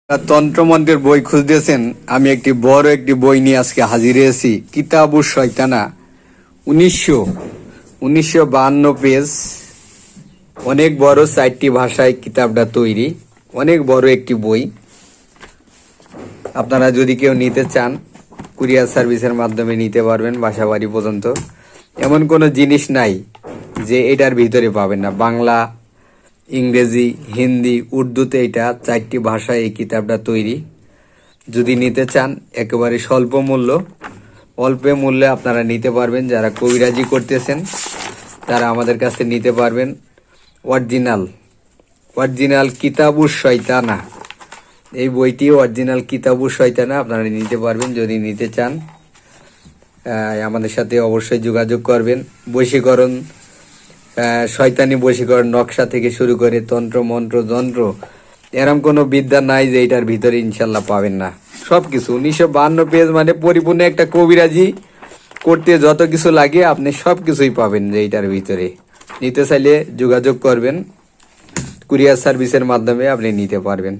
তন্ত্রমন্ত্রের বই খুঁজতেছেন, আমি একটি বড় একটি বই নিয়ে আজকে হাজির হয়েছি। কিতাবুশ শয়তানা, 1952 পেজ। অনেক বড়, 4টি ভাষায় কিতাবটা তৈরি। অনেক বড় একটি বই। আপনারা যদি কেউ নিতে চান, কুরিয়ার সার্ভিসের মাধ্যমে নিতে পারবেন বাসা বাড়ি পর্যন্ত। এমন কোনো জিনিস নাই যে এটার ভিতরে পাবেন না। বাংলা, ইংরেজি, হিন্দি, উর্দুতে এটা 4টি ভাষায় এই কিতাবটা তৈরি। যদি নিতে চান একেবারে স্বল্প মূল্য, অল্প মূল্যে আপনারা নিতে পারবেন। যারা কবিরাজি করতেছেন তারা আমাদের কাছে নিতে পারবেন। অরিজিনাল কিতাবুশ শয়তানা, এই বইটি অরিজিনাল কিতাবুশ শয়তানা। আপনারা নিতে পারবেন যদি নিতে চান। আমাদের সাথে অবশ্যই যোগাযোগ করবেন। বশীকরণ, শয়তানি বশীকরণ নকশা থেকে শুরু করে তন্ত্র মন্ত্র যন্ত্র, এরম কোনো বিদ্যা নাই যে এটার ভিতরে ইনশাল্লাহ পাবেন না। সবকিছু 1952 পেজ, মানে পরিপূর্ণ একটা কবিরাজি করতে যত কিছু লাগে আপনি সবকিছুই পাবেন যে এটার ভিতরে। নিতে চাইলে যোগাযোগ করবেন, কুরিয়ার সার্ভিসের মাধ্যমে আপনি নিতে পারবেন।